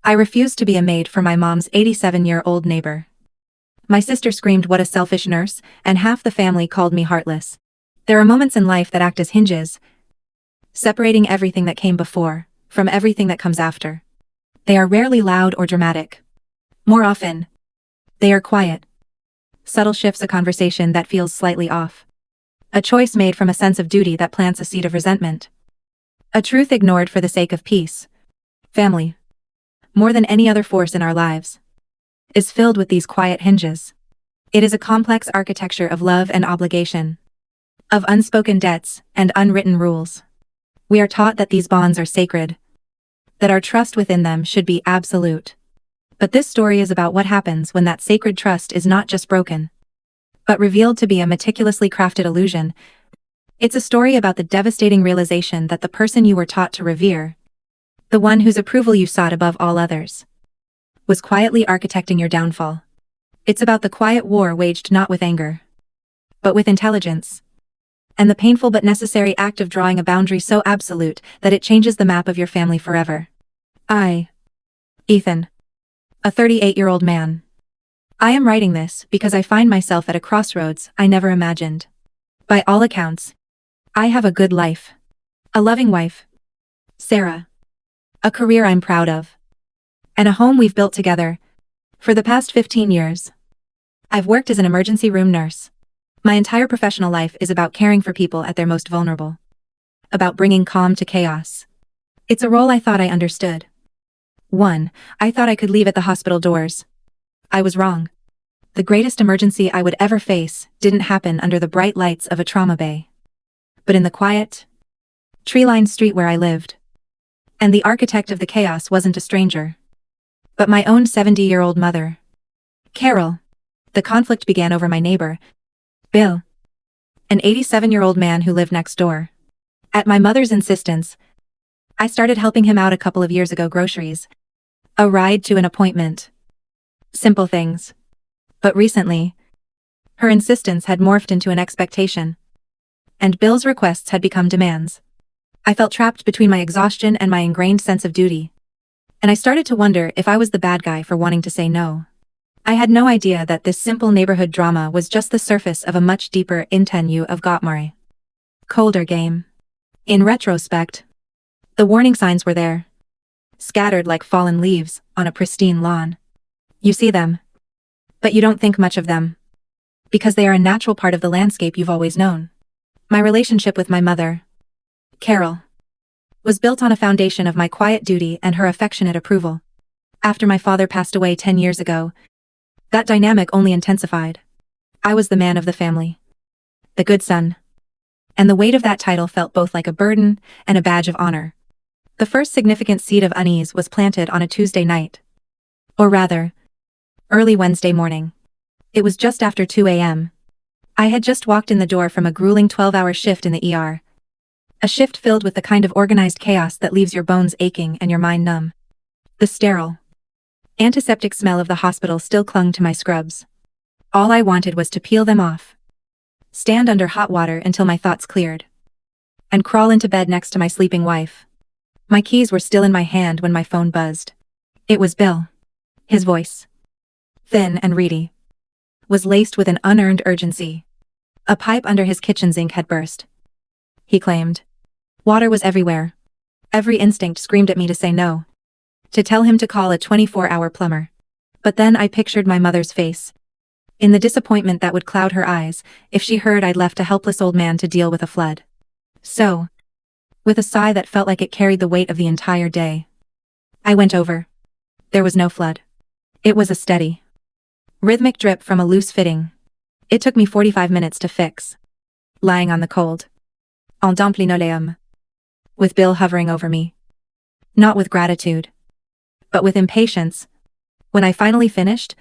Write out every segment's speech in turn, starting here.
I refused to be a maid for my mom's 87-year-old neighbor. My sister screamed, "What a selfish nurse," and half the family called me heartless. There are moments in life that act as hinges, separating everything that came before from everything that comes after. They are rarely loud or dramatic. More often, they are quiet. Subtle shifts, a conversation that feels slightly off. A choice made from a sense of duty that plants a seed of resentment. A truth ignored for the sake of peace. Family, more than any other force in our lives, is filled with these quiet hinges. It is a complex architecture of love and obligation, of unspoken debts and unwritten rules. We are taught that these bonds are sacred, that our trust within them should be absolute. But this story is about what happens when that sacred trust is not just broken, but revealed to be a meticulously crafted illusion. It's a story about the devastating realization that the person you were taught to revere, the one whose approval you sought above all others, was quietly architecting your downfall. It's about the quiet war waged not with anger, but with intelligence, and the painful but necessary act of drawing a boundary so absolute that it changes the map of your family forever. Ethan, a 38-year-old man. I am writing this because I find myself at a crossroads I never imagined. By all accounts, I have a good life, a loving wife, Sarah, a career I'm proud of, and a home we've built together. For the past 15 years, I've worked as an emergency room nurse. My entire professional life is about caring for people at their most vulnerable, about bringing calm to chaos. It's a role I thought I understood. I thought I could leave at the hospital doors. I was wrong. The greatest emergency I would ever face didn't happen under the bright lights of a trauma bay, but in the quiet, tree-lined street where I lived. And the architect of the chaos wasn't a stranger, but my own 70-year-old mother, Carol. The conflict began over my neighbor, Bill, an 87-year-old man who lived next door. At my mother's insistence, I started helping him out a couple of years ago. Groceries, a ride to an appointment. Simple things. But recently, her insistence had morphed into an expectation, and Bill's requests had become demands. I felt trapped between my exhaustion and my ingrained sense of duty, and I started to wonder if I was the bad guy for wanting to say no. I had no idea that this simple neighborhood drama was just the surface of a much deeper interior of Gottmare. Colder game. In retrospect, the warning signs were there, scattered like fallen leaves on a pristine lawn. You see them, but you don't think much of them, because they are a natural part of the landscape you've always known. My relationship with my mother, Carol, was built on a foundation of my quiet duty and her affectionate approval. After my father passed away 10 years ago, that dynamic only intensified. I was the man of the family, the good son, and the weight of that title felt both like a burden and a badge of honor. The first significant seed of unease was planted on a Tuesday night, or rather, early Wednesday morning. It was just after 2 a.m. I had just walked in the door from a grueling 12-hour shift in the ER. A shift filled with the kind of organized chaos that leaves your bones aching and your mind numb. The sterile, antiseptic smell of the hospital still clung to my scrubs. All I wanted was to peel them off, stand under hot water until my thoughts cleared, and crawl into bed next to my sleeping wife. My keys were still in my hand when my phone buzzed. It was Bill. His voice, thin and reedy, was laced with an unearned urgency. A pipe under his kitchen sink had burst, he claimed. Water was everywhere. Every instinct screamed at me to say no, to tell him to call a 24-hour plumber. But then I pictured my mother's face, in the disappointment that would cloud her eyes if she heard I'd left a helpless old man to deal with a flood. So, with a sigh that felt like it carried the weight of the entire day, I went over. There was no flood. It was a steady, rhythmic drip from a loose fitting. It took me 45 minutes to fix, lying on the cold, en damp linoleum, with Bill hovering over me. Not with gratitude, but with impatience. When I finally finished,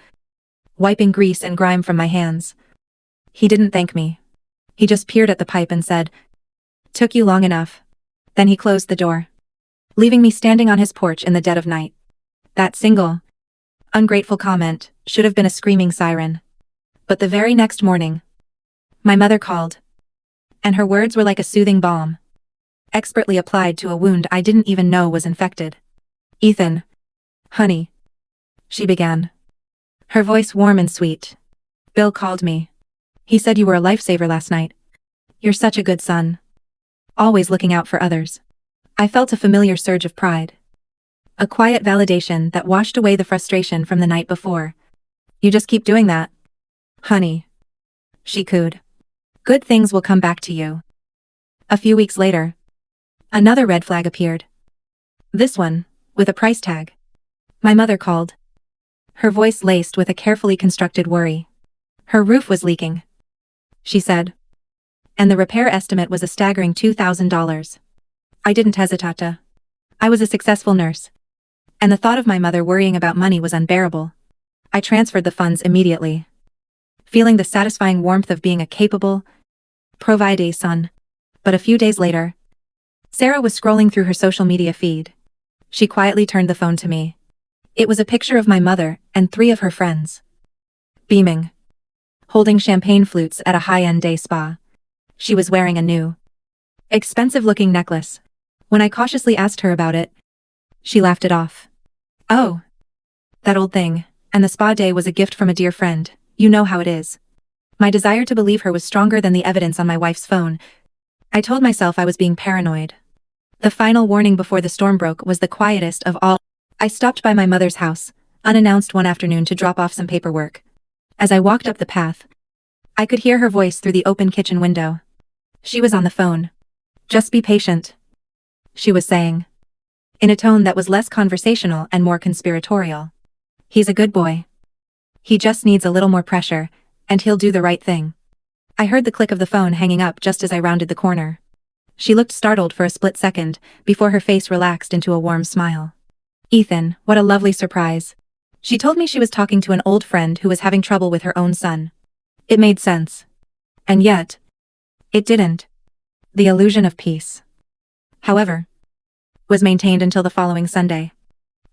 wiping grease and grime from my hands, he didn't thank me. He just peered at the pipe and said, "Took you long enough." Then he closed the door, leaving me standing on his porch in the dead of night. That single, ungrateful comment should have been a screaming siren. But the very next morning, my mother called, and her words were like a soothing balm, expertly applied to a wound I didn't even know was infected. "Ethan, Honey, she began, her voice warm and sweet. Bill called me. He said you were a lifesaver last night. You're such a good son. Always looking out for others. I felt a familiar surge of pride. A quiet validation that washed away the frustration from the night before. You just keep doing that. Honey. She cooed. Good things will come back to you. A few weeks later, another red flag appeared. This one, with a price tag. My mother called. Her voice laced with a carefully constructed worry. Her roof was leaking, she said. And the repair estimate was a staggering $2,000. I didn't hesitate. I was a successful nurse. And the thought of my mother worrying about money was unbearable. I transferred the funds immediately, feeling the satisfying warmth of being a capable, providing son. But a few days later, Sarah was scrolling through her social media feed. She quietly turned the phone to me. It was a picture of my mother and 3 of her friends. Beaming. Holding champagne flutes at a high-end day spa. She was wearing a new, expensive-looking necklace. When I cautiously asked her about it, she laughed it off. Oh. That old thing, and the spa day was a gift from a dear friend, you know how it is. My desire to believe her was stronger than the evidence on my wife's phone. I told myself I was being paranoid. The final warning before the storm broke was the quietest of all. I stopped by my mother's house, unannounced one afternoon to drop off some paperwork. As I walked up the path, I could hear her voice through the open kitchen window. She was on the phone. Just be patient, she was saying, in a tone that was less conversational and more conspiratorial. He's a good boy. He just needs a little more pressure, and he'll do the right thing. I heard the click of the phone hanging up just as I rounded the corner. She looked startled for a split second, before her face relaxed into a warm smile. Ethan, what a lovely surprise. She told me she was talking to an old friend who was having trouble with her own son. It made sense. And yet, it didn't. The illusion of peace, however, was maintained until the following Sunday.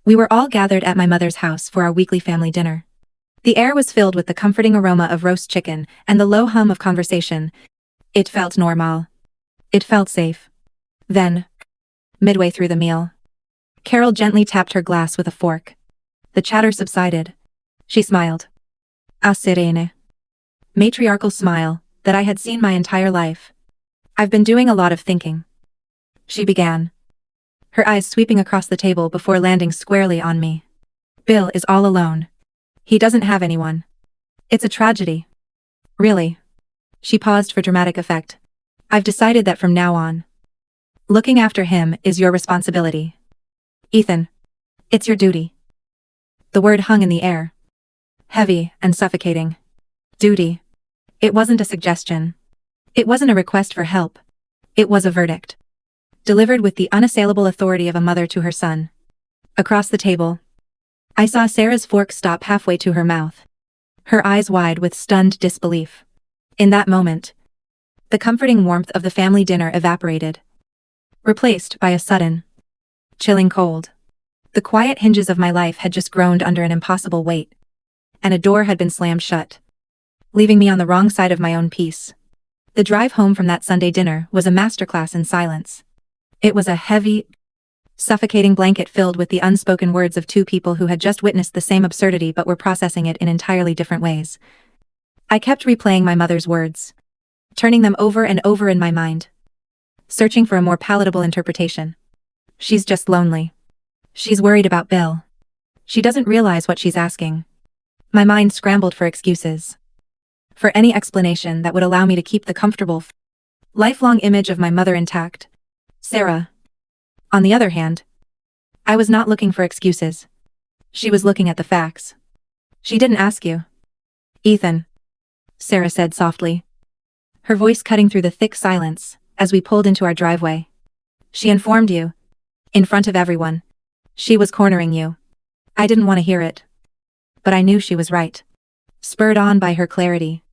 We were all gathered at my mother's house for our weekly family dinner. The air was filled with the comforting aroma of roast chicken and the low hum of conversation. It felt normal. It felt safe. Then, midway through the meal, Carol gently tapped her glass with a fork. The chatter subsided. She smiled. A serene, matriarchal smile that I had seen my entire life. I've been doing a lot of thinking, she began, her eyes sweeping across the table before landing squarely on me. Bill is all alone. He doesn't have anyone. It's a tragedy. Really. She paused for dramatic effect. I've decided that from now on, looking after him is your responsibility. Ethan, it's your duty. The word hung in the air, heavy and suffocating. Duty. It wasn't a suggestion. It wasn't a request for help. It was a verdict, delivered with the unassailable authority of a mother to her son. Across the table, I saw Sarah's fork stop halfway to her mouth, her eyes wide with stunned disbelief. In that moment, the comforting warmth of the family dinner evaporated, replaced by a sudden, chilling cold. The quiet hinges of my life had just groaned under an impossible weight, and a door had been slammed shut, leaving me on the wrong side of my own peace. The drive home from that Sunday dinner was a masterclass in silence. It was a heavy, suffocating blanket filled with the unspoken words of 2 people who had just witnessed the same absurdity but were processing it in entirely different ways. I kept replaying my mother's words, turning them over and over in my mind, searching for a more palatable interpretation. She's just lonely. She's worried about Bill. She doesn't realize what she's asking. My mind scrambled for excuses, for any explanation that would allow me to keep the comfortable, lifelong image of my mother intact. Sarah, on the other hand, I was not looking for excuses. She was looking at the facts. She didn't ask you. Ethan, Sarah said softly, her voice cutting through the thick silence as we pulled into our driveway. She informed you, in front of everyone. She was cornering you. I didn't want to hear it, but I knew she was right. Spurred on by her clarity,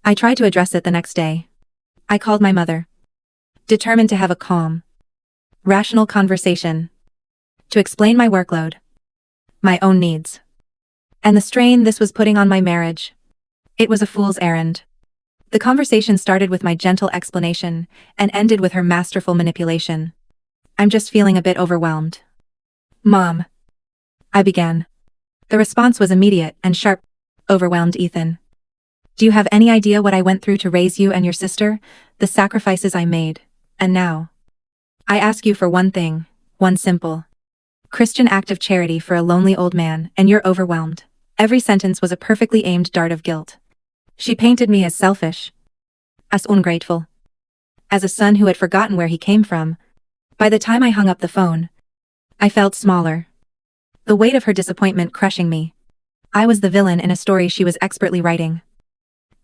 I tried to address it the next day. I called my mother, determined to have a calm, rational conversation, to explain my workload, my own needs, and the strain this was putting on my marriage. It was a fool's errand. The conversation started with my gentle explanation and ended with her masterful manipulation. I'm just feeling a bit overwhelmed. Mom, I began. The response was immediate and sharp. Overwhelmed Ethan. Do you have any idea what I went through to raise you and your sister? The sacrifices I made. And now? I ask you for one thing, one simple Christian act of charity for a lonely old man, and you're overwhelmed. Every sentence was a perfectly aimed dart of guilt. She painted me as selfish, as ungrateful, as a son who had forgotten where he came from. By the time I hung up the phone, I felt smaller. The weight of her disappointment crushing me. I was the villain in a story she was expertly writing.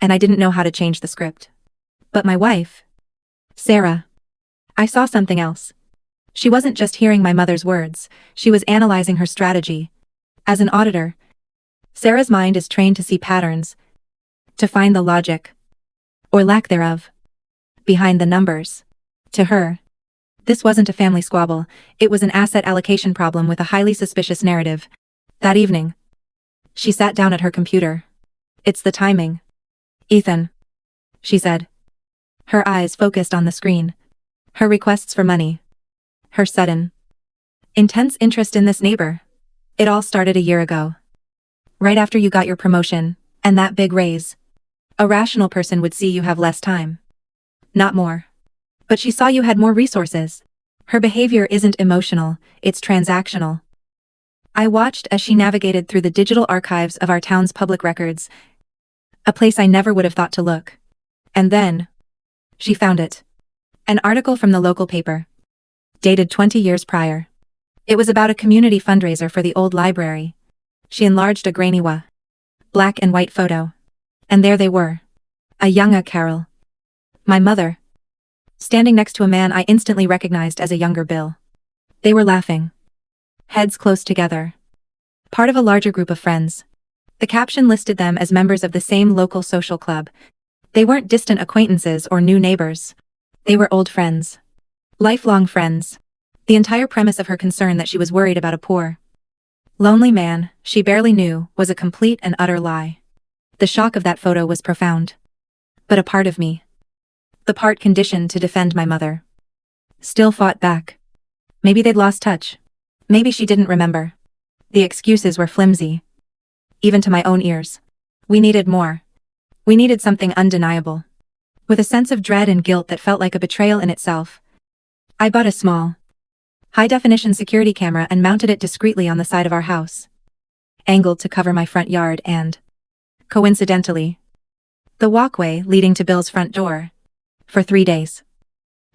And I didn't know how to change the script. But my wife, Sarah, I saw something else. She wasn't just hearing my mother's words, she was analyzing her strategy. As an auditor, Sarah's mind is trained to see patterns, to find the logic, or lack thereof, behind the numbers. To her, this wasn't a family squabble, it was an asset allocation problem with a highly suspicious narrative. That evening, she sat down at her computer. It's the timing. Ethan, she said. Her eyes focused on the screen. Her requests for money. Her sudden, intense interest in this neighbor. It all started a year ago. Right after you got your promotion, and that big raise. A rational person would see you have less time. Not more. But she saw you had more resources. Her behavior isn't emotional, it's transactional. I watched as she navigated through the digital archives of our town's public records, a place I never would have thought to look. And then, she found it. An article from the local paper. Dated 20 years prior. It was about a community fundraiser for the old library. She enlarged a grainy black and white photo. And there they were. A young Carol. My mother. Standing next to a man I instantly recognized as a younger Bill. They were laughing. Heads close together. Part of a larger group of friends. The caption listed them as members of the same local social club. They weren't distant acquaintances or new neighbors. They were old friends. Lifelong friends. The entire premise of her concern that she was worried about a poor, lonely man she barely knew was a complete and utter lie. The shock of that photo was profound. But a part of me, the part conditioned to defend my mother, still fought back. Maybe they'd lost touch. Maybe she didn't remember. The excuses were flimsy. Even to my own ears. We needed more. We needed something undeniable. With a sense of dread and guilt that felt like a betrayal in itself, I bought a small, high-definition security camera and mounted it discreetly on the side of our house, angled to cover my front yard and, coincidentally, the walkway leading to Bill's front door. For 3 days.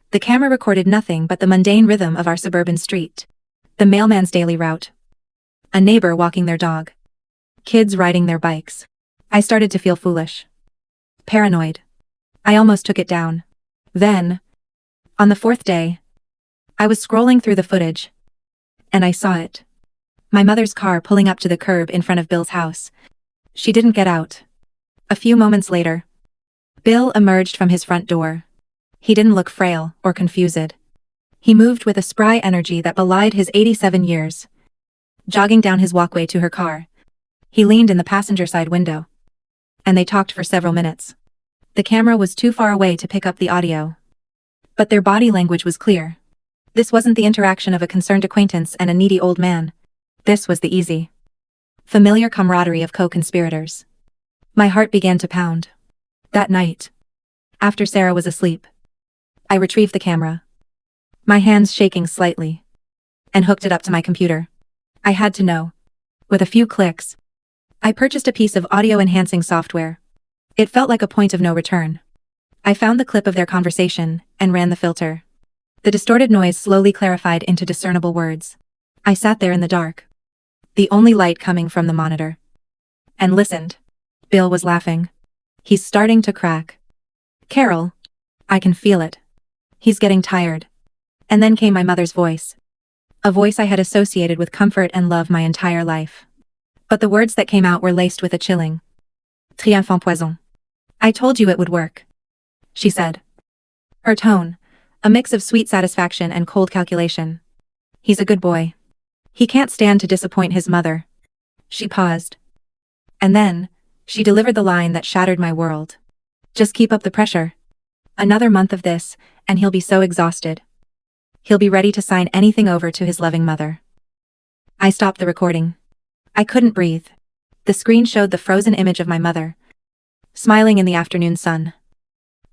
The camera recorded nothing but the mundane rhythm of our suburban street. The mailman's daily route. A neighbor walking their dog. Kids riding their bikes. I started to feel foolish. Paranoid. I almost took it down. Then, on the 4th day, I was scrolling through the footage. And I saw it. My mother's car pulling up to the curb in front of Bill's house. She didn't get out. A few moments later, Bill emerged from his front door. He didn't look frail or confused. He moved with a spry energy that belied his 87 years. Jogging down his walkway to her car, he leaned in the passenger side window. And they talked for several minutes. The camera was too far away to pick up the audio. But their body language was clear. This wasn't the interaction of a concerned acquaintance and a needy old man. This was the easy, familiar camaraderie of co-conspirators. My heart began to pound. That night, after Sarah was asleep, I retrieved the camera, my hands shaking slightly, and hooked it up to my computer. I had to know. With a few clicks, I purchased a piece of audio-enhancing software. It felt like a point of no return. I found the clip of their conversation and ran the filter. The distorted noise slowly clarified into discernible words. I sat there in the dark, the only light coming from the monitor, and listened. Bill was laughing. He's starting to crack. Carol, I can feel it. He's getting tired. And then came my mother's voice. A voice I had associated with comfort and love my entire life. But the words that came out were laced with a chilling triomphe en poison. I told you it would work, she said. Her tone, a mix of sweet satisfaction and cold calculation. He's a good boy. He can't stand to disappoint his mother. She paused. And then, she delivered the line that shattered my world. Just keep up the pressure. Another month of this, and he'll be so exhausted. He'll be ready to sign anything over to his loving mother. I stopped the recording. I couldn't breathe. The screen showed the frozen image of my mother, smiling in the afternoon sun.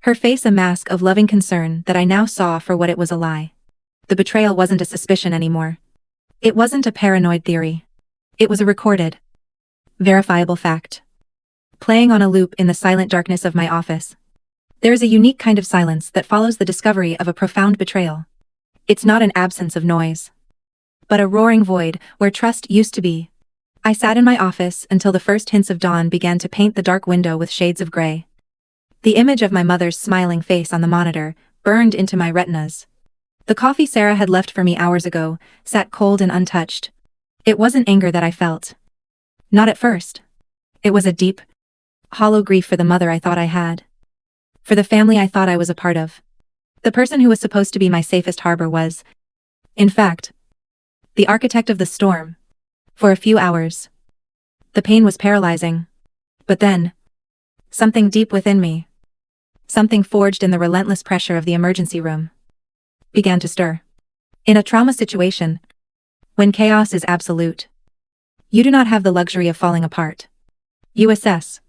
Her face a mask of loving concern that I now saw for what it was, a lie. The betrayal wasn't a suspicion anymore. It wasn't a paranoid theory. It was a recorded, verifiable fact. Playing on a loop in the silent darkness of my office. There is a unique kind of silence that follows the discovery of a profound betrayal. It's not an absence of noise, but a roaring void where trust used to be. I sat in my office until the first hints of dawn began to paint the dark window with shades of gray. The image of my mother's smiling face on the monitor burned into my retinas. The coffee Sarah had left for me hours ago sat cold and untouched. It wasn't anger that I felt. Not at first. It was a deep, hollow grief for the mother I thought I had. For the family I thought I was a part of. The person who was supposed to be my safest harbor was, in fact, the architect of the storm. For a few hours. The pain was paralyzing. But then, something deep within me, something forged in the relentless pressure of the emergency room, began to stir. In a trauma situation, when chaos is absolute, you do not have the luxury of falling apart. You assess.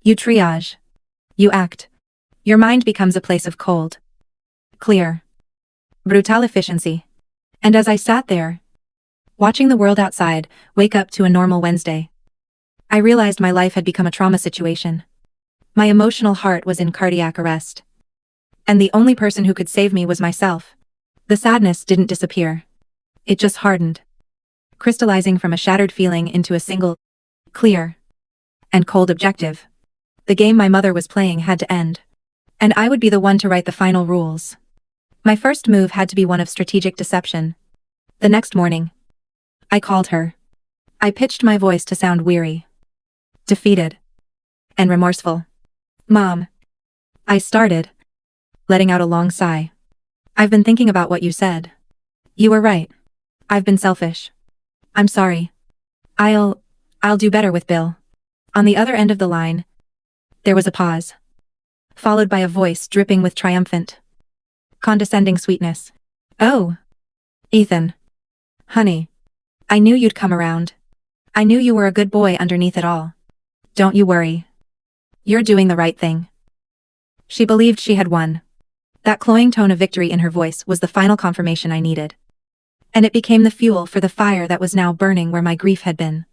You triage. You act. Your mind becomes a place of cold, clear, brutal efficiency. And as I sat there, watching the world outside wake up to a normal Wednesday, I realized my life had become a trauma situation. My emotional heart was in cardiac arrest. And the only person who could save me was myself. The sadness didn't disappear. It just hardened, crystallizing from a shattered feeling into a single, clear, and cold objective. The game my mother was playing had to end. And I would be the one to write the final rules. My first move had to be one of strategic deception. The next morning, I called her. I pitched my voice to sound weary, defeated, and remorseful. "Mom," I started, letting out a long sigh. "I've been thinking about what you said. You were right. I've been selfish. I'm sorry. I'll do better with Bill." On the other end of the line, there was a pause, followed by a voice dripping with triumphant, condescending sweetness. "Oh, Ethan. Honey. I knew you'd come around. I knew you were a good boy underneath it all. Don't you worry. You're doing the right thing." She believed she had won. That cloying tone of victory in her voice was the final confirmation I needed. And it became the fuel for the fire that was now burning where my grief had been.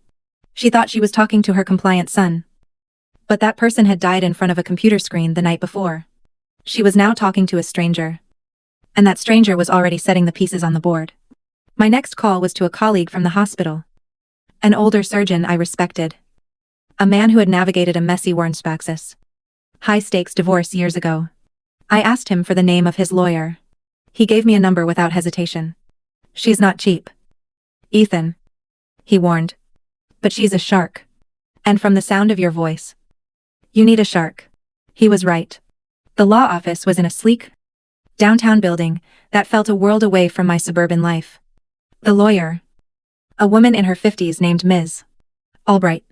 She thought she was talking to her compliant son. But that person had died in front of a computer screen the night before. She was now talking to a stranger. And that stranger was already setting the pieces on the board. My next call was to a colleague from the hospital. An older surgeon I respected. A man who had navigated a messy Warnspraxis, high-stakes divorce years ago. I asked him for the name of his lawyer. He gave me a number without hesitation. "She's not cheap, Ethan," he warned. "But she's a shark. And from the sound of your voice, you need a shark." He was right. The law office was in a sleek, downtown building that felt a world away from my suburban life. The lawyer, a woman in her 50s named Ms. Albright,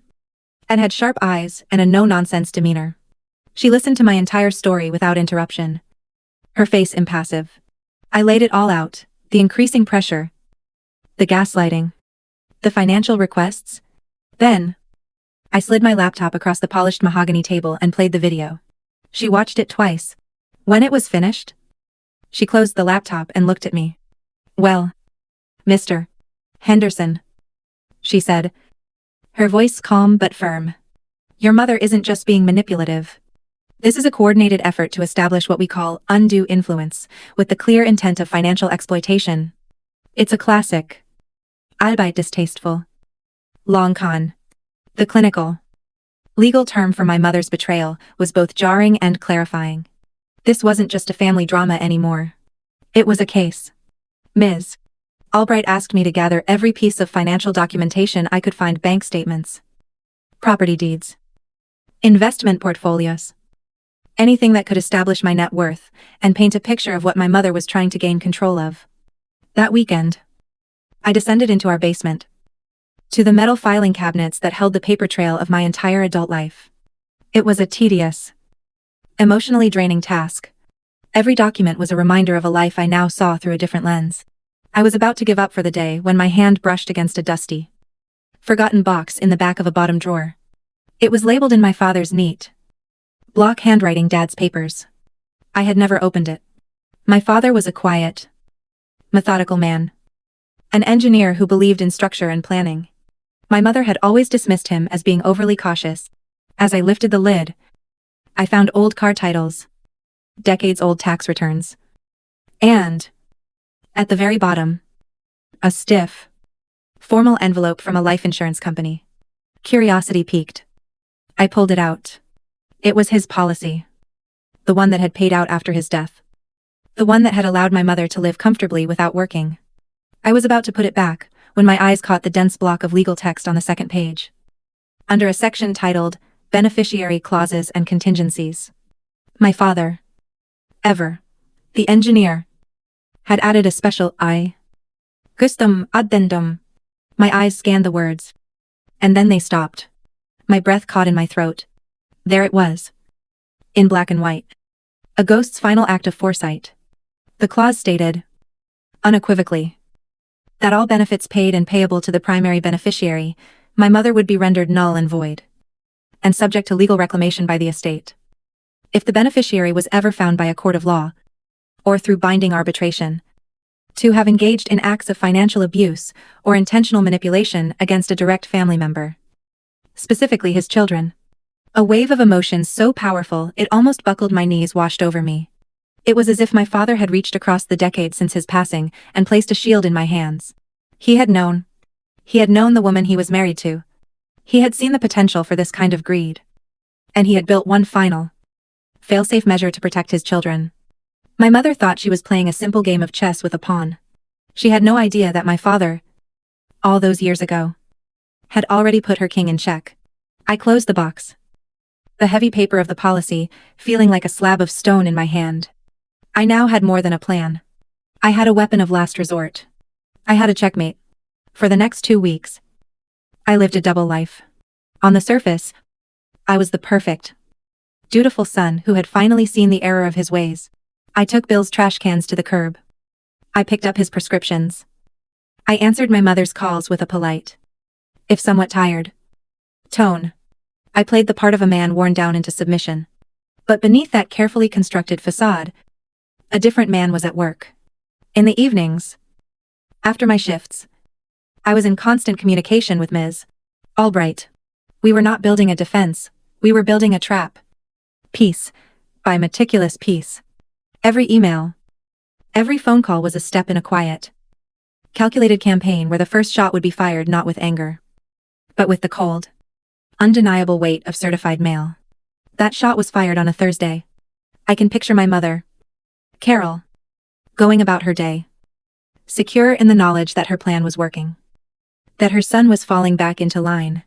and had sharp eyes and a no-nonsense demeanor. She listened to my entire story without interruption, her face impassive. I laid it all out, the increasing pressure, the gaslighting, the financial requests. Then, I slid my laptop across the polished mahogany table and played the video. She watched it twice. When it was finished, she closed the laptop and looked at me. "Well, Mr. Henderson," she said, her voice calm but firm. "Your mother isn't just being manipulative. This is a coordinated effort to establish what we call undue influence, with the clear intent of financial exploitation. It's a classic, albeit distasteful, long con." The clinical, legal term for my mother's betrayal was both jarring and clarifying. This wasn't just a family drama anymore. It was a case. Ms. Albright asked me to gather every piece of financial documentation I could find: bank statements, property deeds, investment portfolios, anything that could establish my net worth and paint a picture of what my mother was trying to gain control of. That weekend, I descended into our basement, to the metal filing cabinets that held the paper trail of my entire adult life. It was a tedious, emotionally draining task. Every document was a reminder of a life I now saw through a different lens. I was about to give up for the day when my hand brushed against a dusty, forgotten box in the back of a bottom drawer. It was labeled in my father's neat block handwriting, Dad's papers. I had never opened it. My father was a quiet, methodical man. An engineer who believed in structure and planning. My mother had always dismissed him as being overly cautious. As I lifted the lid, I found old car titles, decades-old tax returns, and, at the very bottom, a stiff, formal envelope from a life insurance company. Curiosity piqued. I pulled it out. It was his policy. The one that had paid out after his death. The one that had allowed my mother to live comfortably without working. I was about to put it back, when my eyes caught the dense block of legal text on the second page. Under a section titled, Beneficiary Clauses and Contingencies. My father, Ever, the engineer, had added a special I. Custom addendum. My eyes scanned the words. And then they stopped. My breath caught in my throat. There it was. In black and white. A ghost's final act of foresight. The clause stated, unequivocally, that all benefits paid and payable to the primary beneficiary, my mother, would be rendered null and void, and subject to legal reclamation by the estate. If the beneficiary was ever found by a court of law, or through binding arbitration, to have engaged in acts of financial abuse or intentional manipulation against a direct family member, specifically his children. A wave of emotions so powerful it almost buckled my knees washed over me. It was as if my father had reached across the decades since his passing and placed a shield in my hands. He had known. He had known the woman he was married to. He had seen the potential for this kind of greed. And he had built one final, fail-safe measure to protect his children. My mother thought she was playing a simple game of chess with a pawn. She had no idea that my father, all those years ago, had already put her king in check. I closed the box. The heavy paper of the policy, feeling like a slab of stone in my hand. I now had more than a plan. I had a weapon of last resort. I had a checkmate. For the next 2 weeks, I lived a double life. On the surface, I was the perfect, dutiful son who had finally seen the error of his ways. I took Bill's trash cans to the curb. I picked up his prescriptions. I answered my mother's calls with a polite, if somewhat tired, tone. I played the part of a man worn down into submission. But beneath that carefully constructed facade, a different man was at work. In the evenings, after my shifts, I was in constant communication with Ms. Albright. We were not building a defense, we were building a trap. Piece by meticulous piece. Every email, every phone call was a step in a quiet, calculated campaign where the first shot would be fired not with anger, but with the cold, undeniable weight of certified mail. That shot was fired on a Thursday. I can picture my mother, Carol, going about her day, secure in the knowledge that her plan was working, that her son was falling back into line.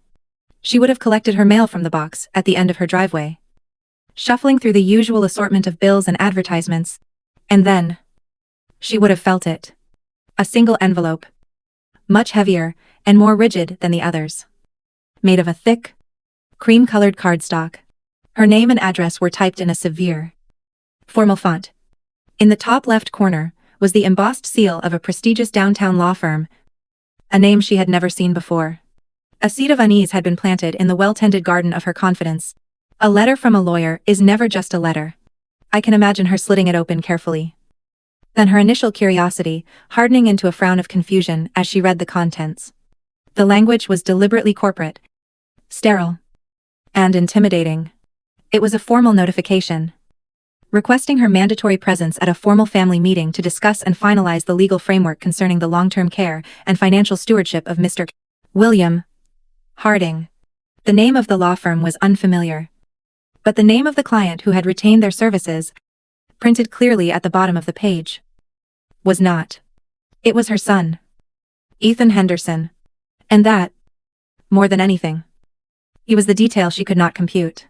She would have collected her mail from the box at the end of her driveway, shuffling through the usual assortment of bills and advertisements, and then she would have felt it. A single envelope, much heavier and more rigid than the others, made of a thick, cream-colored cardstock. Her name and address were typed in a severe, formal font. In the top left corner was the embossed seal of a prestigious downtown law firm, a name she had never seen before. A seed of unease had been planted in the well-tended garden of her confidence. A letter from a lawyer is never just a letter. I can imagine her slitting it open carefully. Then her initial curiosity hardening into a frown of confusion as she read the contents. The language was deliberately corporate, sterile, and intimidating. It was a formal notification, requesting her mandatory presence at a formal family meeting to discuss and finalize the legal framework concerning the long-term care and financial stewardship of Mr. William Harding. The name of the law firm was unfamiliar, but the name of the client who had retained their services, printed clearly at the bottom of the page, was not. It was her son, Ethan Henderson. And that, more than anything, he was the detail she could not compute.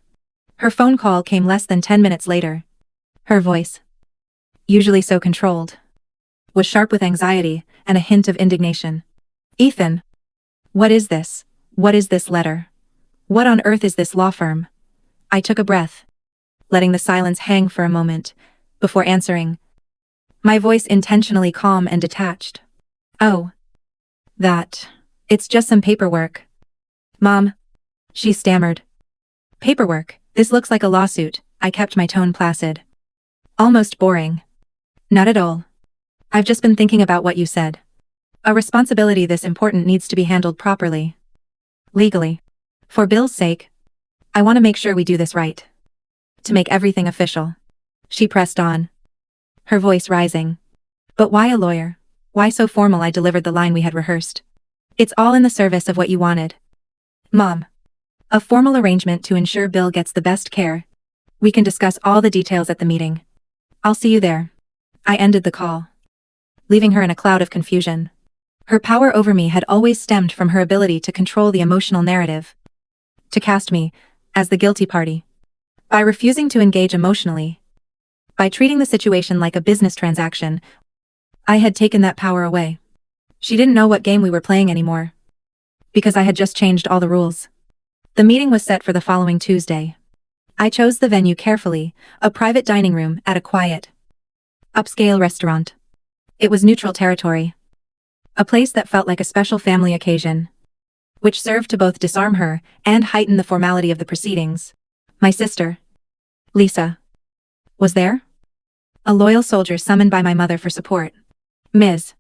Her phone call came less than 10 minutes later. Her voice, usually so controlled, was sharp with anxiety and a hint of indignation. Ethan, what is this? What is this letter? What on earth is this law firm? I took a breath, letting the silence hang for a moment, before answering, my voice intentionally calm and detached. Oh, that. It's just some paperwork, Mom, she stammered. Paperwork, this looks like a lawsuit. I kept my tone placid. Almost boring. Not at all. I've just been thinking about what you said. A responsibility this important needs to be handled properly. Legally. For Bill's sake. I want to make sure we do this right. To make everything official. She pressed on. Her voice rising. But why a lawyer? Why so formal? I delivered the line we had rehearsed. It's all in the service of what you wanted. Mom. A formal arrangement to ensure Bill gets the best care. We can discuss all the details at the meeting. I'll see you there. I ended the call, leaving her in a cloud of confusion. Her power over me had always stemmed from her ability to control the emotional narrative. To cast me as the guilty party. By refusing to engage emotionally. By treating the situation like a business transaction, I had taken that power away. She didn't know what game we were playing anymore. Because I had just changed all the rules. The meeting was set for the following Tuesday. I chose the venue carefully, a private dining room at a quiet, upscale restaurant. It was neutral territory. A place that felt like a special family occasion. Which served to both disarm her and heighten the formality of the proceedings. My sister, Lisa, was there? A loyal soldier summoned by my mother for support. Ms.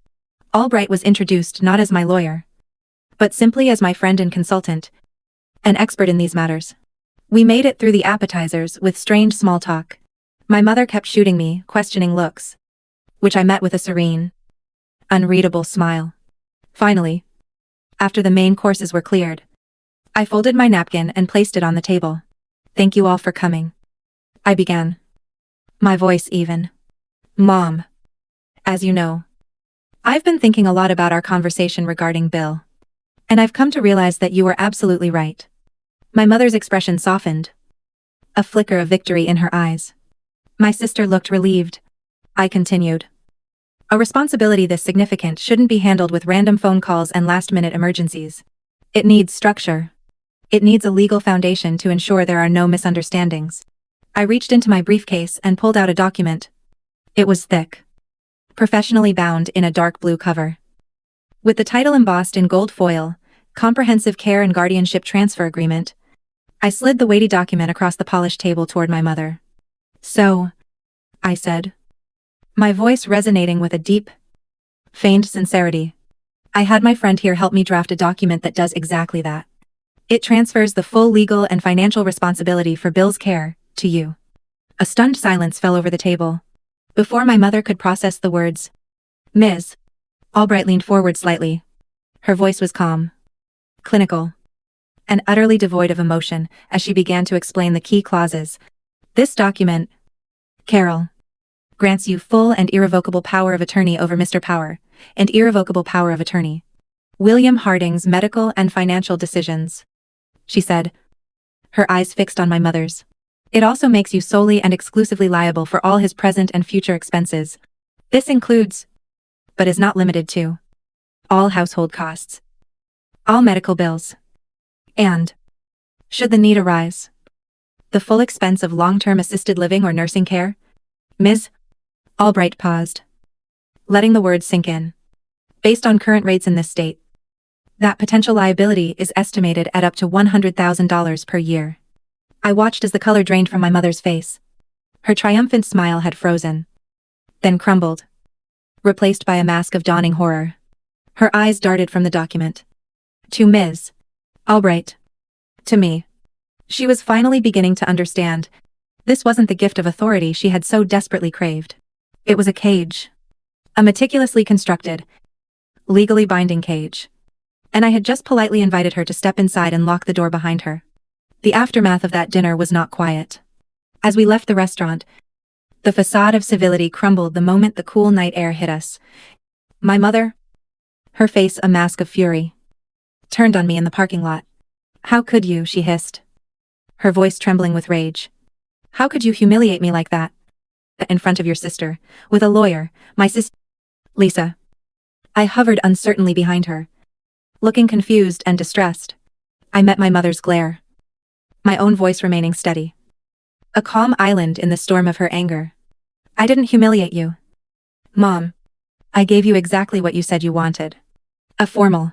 Albright was introduced not as my lawyer, but simply as my friend and consultant, an expert in these matters. We made it through the appetizers with strange small talk. My mother kept shooting me questioning looks, which I met with a serene, unreadable smile. Finally, after the main courses were cleared, I folded my napkin and placed it on the table. Thank you all for coming. I began. My voice even. Mom. As you know, I've been thinking a lot about our conversation regarding Bill. And I've come to realize that you were absolutely right. My mother's expression softened. A flicker of victory in her eyes. My sister looked relieved. I continued. A responsibility this significant shouldn't be handled with random phone calls and last-minute emergencies. It needs structure. It needs a legal foundation to ensure there are no misunderstandings. I reached into my briefcase and pulled out a document. It was thick. Professionally bound in a dark blue cover. With the title embossed in gold foil, Comprehensive Care and Guardianship Transfer Agreement, I slid the weighty document across the polished table toward my mother. So, I said, my voice resonating with a deep, feigned sincerity. I had my friend here help me draft a document that does exactly that. It transfers the full legal and financial responsibility for Bill's care to you. A stunned silence fell over the table. Before my mother could process the words, Ms. Albright leaned forward slightly. Her voice was calm, clinical, and utterly devoid of emotion as she began to explain the key clauses. This document, Carol, grants you full and irrevocable power of attorney over Mr. Power, and irrevocable power of attorney. William Harding's medical and financial decisions, she said, her eyes fixed on my mother's. It also makes you solely and exclusively liable for all his present and future expenses. This includes, but is not limited to, all household costs, all medical bills, and, should the need arise, the full expense of long-term assisted living or nursing care. Ms. Albright paused, letting the words sink in. Based on current rates in this state, that potential liability is estimated at up to $100,000 per year. I watched as the color drained from my mother's face. Her triumphant smile had frozen, then crumbled, replaced by a mask of dawning horror. Her eyes darted from the document to Ms. Albright. To me. She was finally beginning to understand. This wasn't the gift of authority she had so desperately craved. It was a cage. A meticulously constructed, legally binding cage. And I had just politely invited her to step inside and lock the door behind her. The aftermath of that dinner was not quiet. As we left the restaurant, the facade of civility crumbled the moment the cool night air hit us. My mother, her face a mask of fury, turned on me in the parking lot. How could you, she hissed, her voice trembling with rage. How could you humiliate me like that? In front of your sister, with a lawyer, my sister, Lisa. I hovered uncertainly behind her, looking confused and distressed. I met my mother's glare, my own voice remaining steady. A calm island in the storm of her anger. I didn't humiliate you, Mom. I gave you exactly what you said you wanted. A formal,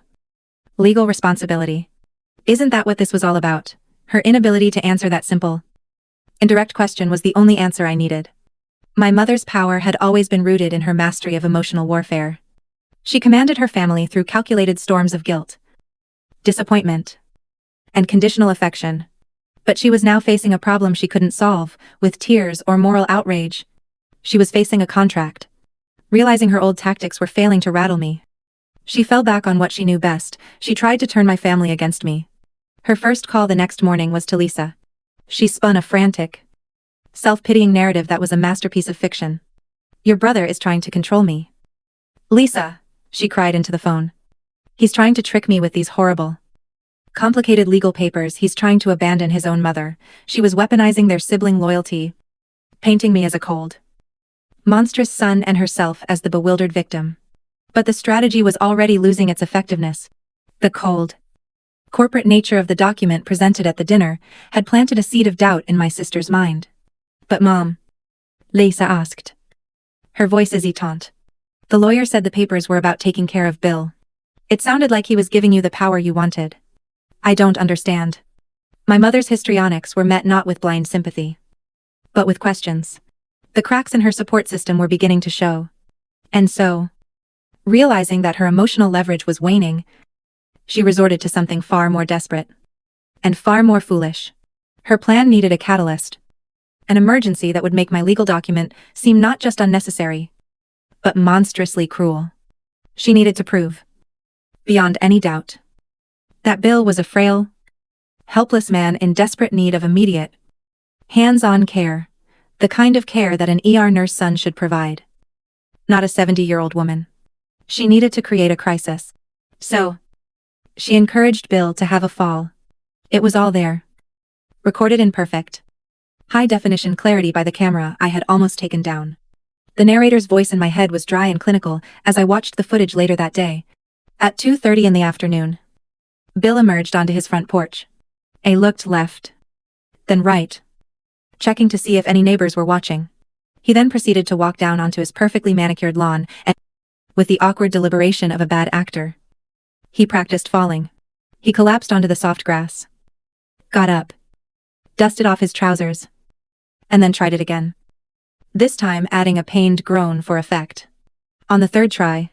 legal responsibility. Isn't that what this was all about? Her inability to answer that simple, indirect question was the only answer I needed. My mother's power had always been rooted in her mastery of emotional warfare. She commanded her family through calculated storms of guilt, disappointment, and conditional affection. But she was now facing a problem she couldn't solve, with tears or moral outrage. She was facing a contract. Realizing her old tactics were failing to rattle me, she fell back on what she knew best. She tried to turn my family against me. Her first call the next morning was to Lisa. She spun a frantic, self-pitying narrative that was a masterpiece of fiction. Your brother is trying to control me. Lisa, she cried into the phone. He's trying to trick me with these horrible, complicated legal papers. He's trying to abandon his own mother. She was weaponizing their sibling loyalty, painting me as a cold, monstrous son and herself as the bewildered victim. But the strategy was already losing its effectiveness. The cold, corporate nature of the document presented at the dinner had planted a seed of doubt in my sister's mind. But Mom, Lisa asked, her voice hesitant. The lawyer said the papers were about taking care of Bill. It sounded like he was giving you the power you wanted. I don't understand. My mother's histrionics were met not with blind sympathy, but with questions. The cracks in her support system were beginning to show. And so, realizing that her emotional leverage was waning, she resorted to something far more desperate and far more foolish. Her plan needed a catalyst, an emergency that would make my legal document seem not just unnecessary, but monstrously cruel. She needed to prove, beyond any doubt, that Bill was a frail, helpless man in desperate need of immediate, hands-on care, the kind of care that an ER nurse son should provide. Not a 70-year-old woman. She needed to create a crisis. So, she encouraged Bill to have a fall. It was all there, recorded in perfect, high-definition clarity by the camera I had almost taken down. The narrator's voice in my head was dry and clinical as I watched the footage later that day. At 2:30 in the afternoon, Bill emerged onto his front porch. I looked left, then right, checking to see if any neighbors were watching. He then proceeded to walk down onto his perfectly manicured lawn and, with the awkward deliberation of a bad actor, he practiced falling. He collapsed onto the soft grass, got up, dusted off his trousers, and then tried it again. This time adding a pained groan for effect. On the third try,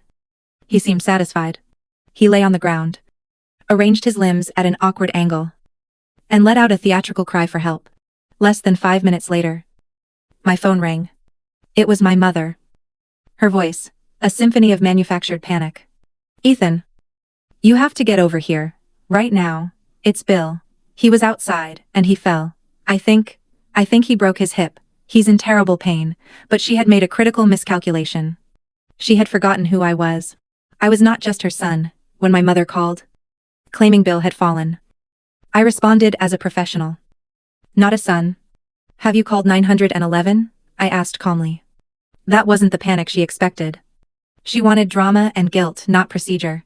he seemed satisfied. He lay on the ground, arranged his limbs at an awkward angle, and let out a theatrical cry for help. Less than 5 minutes later, my phone rang. It was my mother. Her voice, a symphony of manufactured panic. Ethan, you have to get over here, right now. It's Bill. He was outside, and he fell. I think he broke his hip. He's in terrible pain, but she had made a critical miscalculation. She had forgotten who I was. I was not just her son, when my mother called, claiming Bill had fallen. I responded as a professional. Not a son. Have you called 911? I asked calmly. That wasn't the panic she expected. She wanted drama and guilt, not procedure.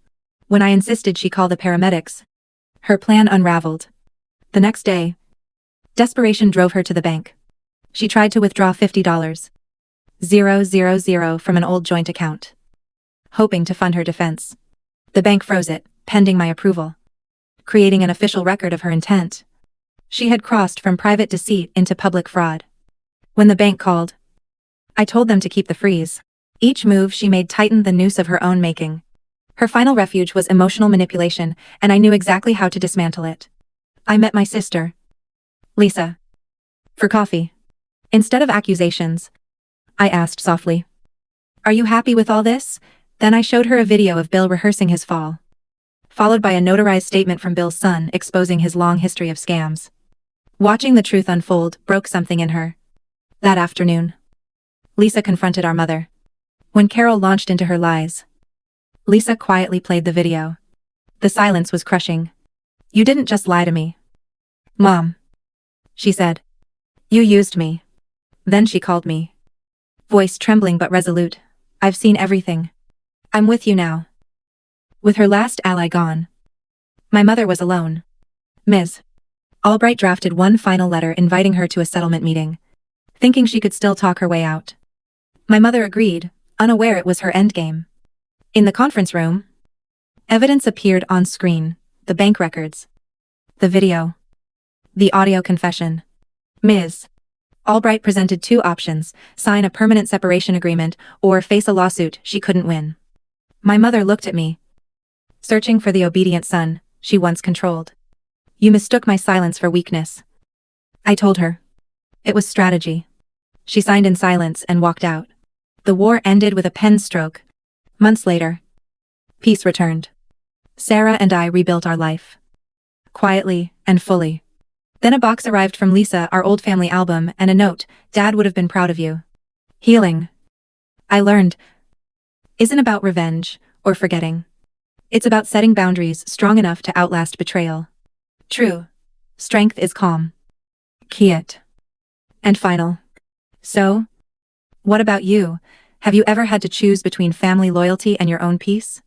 When I insisted she call the paramedics, her plan unraveled. The next day, desperation drove her to the bank. She tried to withdraw $50, 000 from an old joint account, hoping to fund her defense. The bank froze it, pending my approval, creating an official record of her intent. She had crossed from private deceit into public fraud. When the bank called, I told them to keep the freeze. Each move she made tightened the noose of her own making. Her final refuge was emotional manipulation, and I knew exactly how to dismantle it. I met my sister, Lisa, for coffee. Instead of accusations, I asked softly, "Are you happy with all this?" Then I showed her a video of Bill rehearsing his fall, followed by a notarized statement from Bill's son exposing his long history of scams. Watching the truth unfold broke something in her. That afternoon, Lisa confronted our mother. When Carol launched into her lies, Lisa quietly played the video. The silence was crushing. "You didn't just lie to me, Mom," she said. "You used me." Then she called me, voice trembling but resolute. "I've seen everything. I'm with you now." With her last ally gone, my mother was alone. Ms. Albright drafted one final letter inviting her to a settlement meeting, thinking she could still talk her way out. My mother agreed, unaware it was her endgame. In the conference room, evidence appeared on screen, the bank records, The video. The audio confession. Ms. Albright presented two options: sign a permanent separation agreement or face a lawsuit she couldn't win. My mother looked at me, searching for the obedient son she once controlled. You mistook my silence for weakness. I told her. It was strategy. She signed in silence and walked out. The war ended with a pen stroke. Months later, peace returned. Sarah and I rebuilt our life. Quietly and fully. Then a box arrived from Lisa, our old family album, and a note: Dad would have been proud of you. Healing, I learned, isn't about revenge or forgetting. It's about setting boundaries strong enough to outlast betrayal. True strength is calm, quiet, and final. So, what about you? Have you ever had to choose between family loyalty and your own peace?